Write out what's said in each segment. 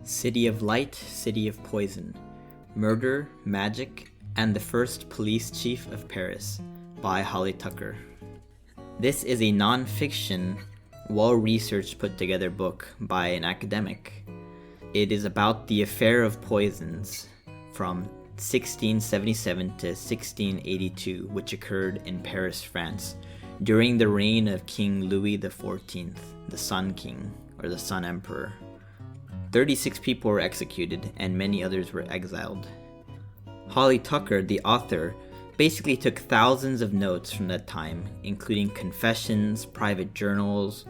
City of Light, City of Poison, Murder, Magic, and the First Police Chief of Paris by Holly Tucker. This is a non-fiction, well-researched, put-together book by an academic. It is about the affair of Poisonings from 1677 to 1682, which occurred in Paris, France, during the reign of King Louis XIV, the Sun King, or the Sun Emperor. 36 people were executed, and many others were exiled. Holly Tucker, the author, basically took thousands of notes from that time, including confessions, private journals,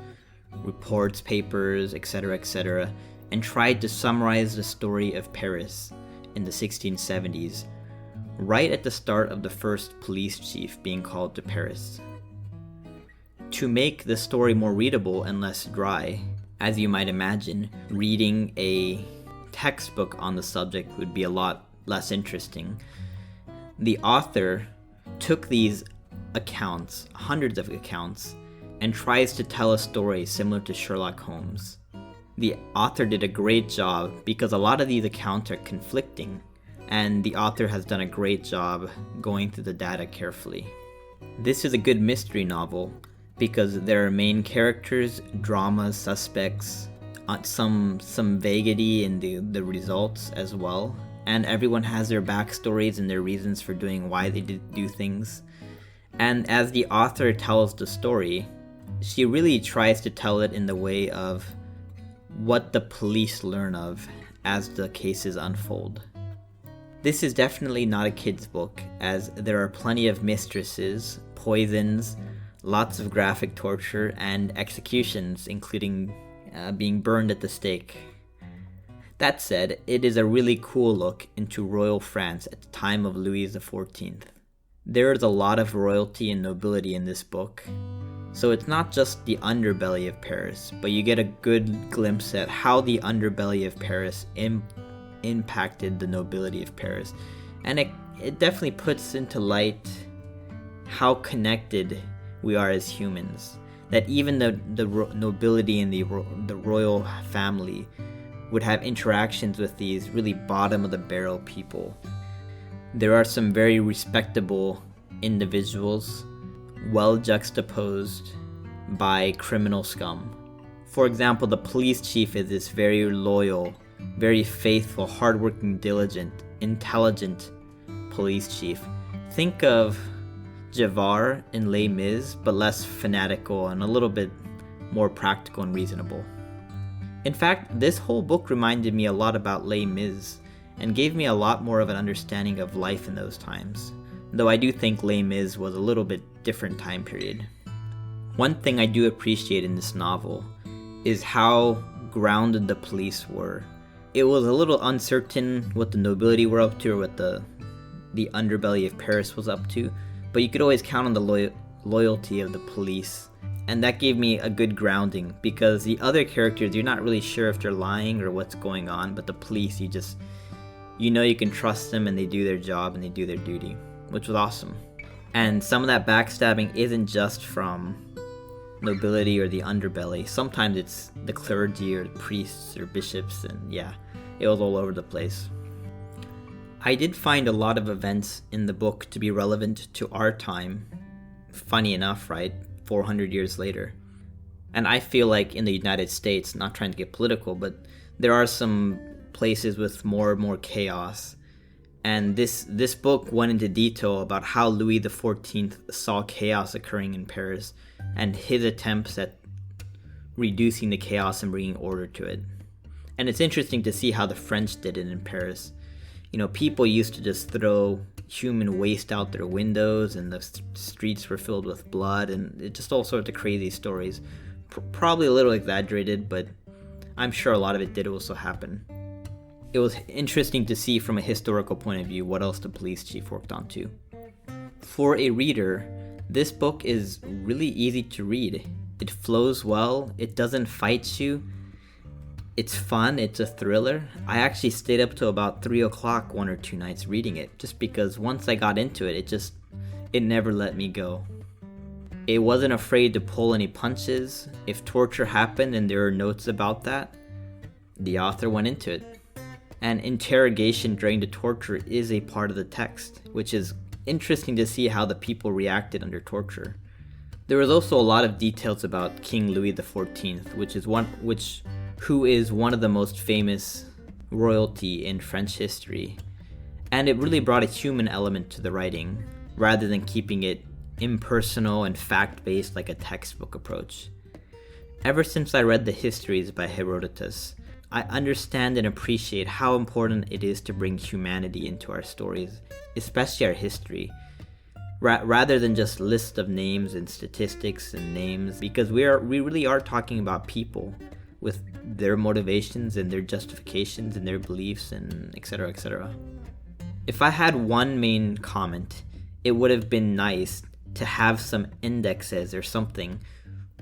reports, papers, etc., and tried to summarize the story of Paris in the 1670s, right at the start of the first police chief being called to Paris. To make the story more readable and less dry, as you might imagine, reading a textbook on the subject would be a lot less interesting. The author took these accounts, hundreds of accounts, and tries to tell a story similar to Sherlock Holmes. The author did a great job because a lot of these accounts are conflicting, and the author has done a great job going through the data carefully. This is a good mystery novel because there are main characters, dramas, suspects, some vaguity in the results as well, and everyone has their backstories and their reasons for doing why they do things. And as the author tells the story, she really tries to tell it in the way of what the police learn of as the cases unfold. This is definitely not a kid's book, as there are plenty of mistresses, poisons, lots of graphic torture, and executions, including being burned at the stake. That said, it is a really cool look into royal France at the time of Louis XIV. There is a lot of royalty and nobility in this book, so it's not just the underbelly of Paris, but you get a good glimpse at how the underbelly of Paris impacted the nobility of Paris. And it definitely puts into light how connected we are as humans, that even the nobility and the royal family would have interactions with these really bottom of the barrel people. There are some very respectable individuals, well juxtaposed by criminal scum. For example, the police chief is this very loyal, very faithful, hardworking, diligent, intelligent police chief. Think of Javert in Les Mis, but less fanatical and a little bit more practical and reasonable. In fact, this whole book reminded me a lot about Les Mis and gave me a lot more of an understanding of life in those times, though I do think Les Mis was a little bit different time period. One thing I do appreciate in this novel is how grounded the police were. It was a little uncertain what the nobility were up to or what the underbelly of Paris was up to, but you could always count on the loyalty of the police, and that gave me a good grounding, because the other characters, you're not really sure if they're lying or what's going on, but the police, you know you can trust them and they do their job and they do their duty, which was awesome. And some of that backstabbing isn't just from nobility or the underbelly. Sometimes it's the clergy or the priests or bishops, and yeah, it was all over the place. I did find a lot of events in the book to be relevant to our time. Funny enough, right? 400 years later. And I feel like in the United States, not trying to get political, but there are some places with more and more chaos. And this book went into detail about how Louis XIV saw chaos occurring in Paris and his attempts at reducing the chaos and bringing order to it. And it's interesting to see how the French did it in Paris. You know, people used to just throw human waste out their windows, and the streets were filled with blood, and it just all sorts of crazy stories. Probably a little exaggerated, but I'm sure a lot of it did also happen. It was interesting to see from a historical point of view what else the police chief worked on too. For a reader, this book is really easy to read. It flows well, it doesn't fight you. It's fun, it's a thriller. I actually stayed up till about 3 o'clock one or two nights reading it, just because once I got into it, it never let me go. It wasn't afraid to pull any punches. If torture happened and there were notes about that, The author went into it. And interrogation during the torture is a part of the text, which is interesting to see how the people reacted under torture. There was also a lot of details about King Louis XIV, who is one of the most famous royalty in French history. And it really brought a human element to the writing, rather than keeping it impersonal and fact-based like a textbook approach. Ever since I read the histories by Herodotus, I understand and appreciate how important it is to bring humanity into our stories, especially our history, rather than just lists of names and statistics and names, because we really are talking about people with their motivations and their justifications and their beliefs and etc., etc. If I had one main comment, it would have been nice to have some indexes or something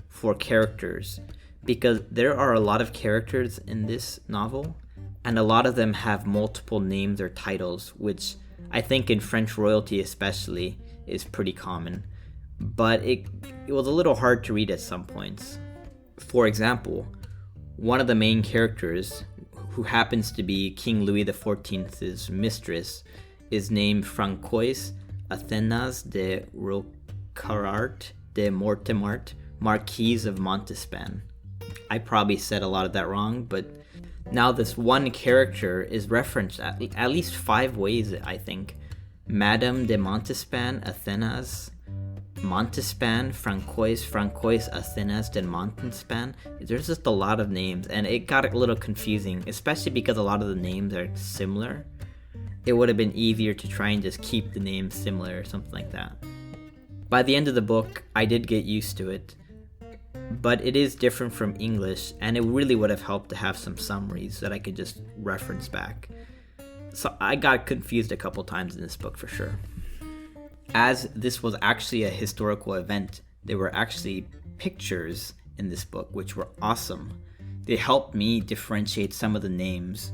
for characters, because there are a lot of characters in this novel, and a lot of them have multiple names or titles, which I think in French royalty especially is pretty common, but it was a little hard to read at some points. For example, one of the main characters, who happens to be King Louis XIV's mistress, is named Francois Athénas de Roqueart de Mortemart, Marquise of Montespan. I probably said a lot of that wrong, but now this one character is referenced at least 5 ways, I think. Madame de Montespan, Athénas, Montespan, Francois Athénas de Montespan. There's just a lot of names, and it got a little confusing, especially because a lot of the names are similar. It would have been easier to try and just keep the names similar or something like that. By the end of the book, I did get used to it, but it is different from English, and it really would have helped to have some summaries that I could just reference back. So I got confused a couple times in this book for sure. As this was actually a historical event, there were actually pictures in this book, which were awesome. They helped me differentiate some of the names,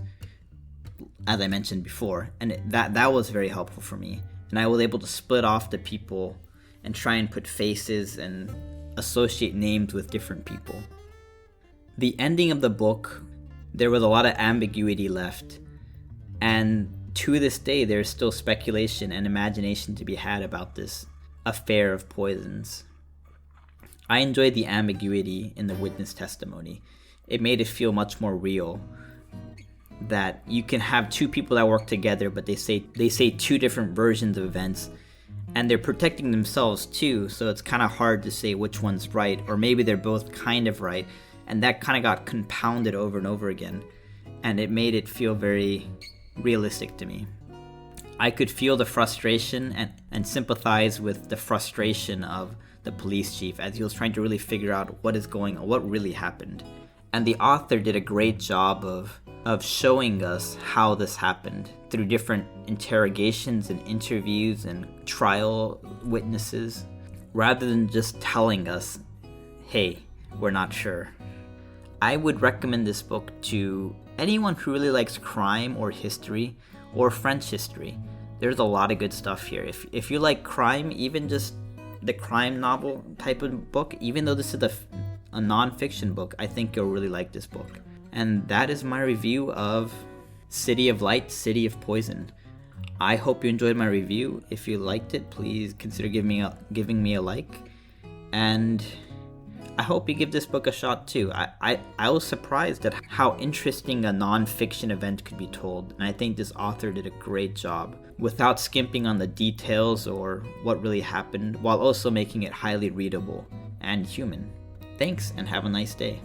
as I mentioned before, and that was very helpful for me. And I was able to split off the people and try and put faces and associate names with different people. The ending of the book, there was a lot of ambiguity left, and to this day there's still speculation and imagination to be had about this affair of poisons. I enjoyed the ambiguity in the witness testimony. It made it feel much more real, that you can have 2 people that work together, but they say 2 different versions of events, and they're protecting themselves too, so it's kind of hard to say which one's right, or maybe they're both kind of right, and that kind of got compounded over and over again, and it made it feel very realistic to me. I could feel the frustration and sympathize with the frustration of the police chief as he was trying to really figure out what is going on, what really happened. And the author did a great job of showing us how this happened through different interrogations and interviews and trial witnesses, rather than just telling us, hey, we're not sure. I would recommend this book to anyone who really likes crime or history or French history. There's a lot of good stuff here. If you like crime, even just the crime novel type of book, even though this is a non-fiction book, I think you'll really like this book. And that is my review of City of Light, City of Poison. I hope you enjoyed my review. If you liked it, please consider giving me a like. And I hope you give this book a shot too. I was surprised at how interesting a non-fiction event could be told, and I think this author did a great job without skimping on the details or what really happened, while also making it highly readable and human. Thanks, and have a nice day.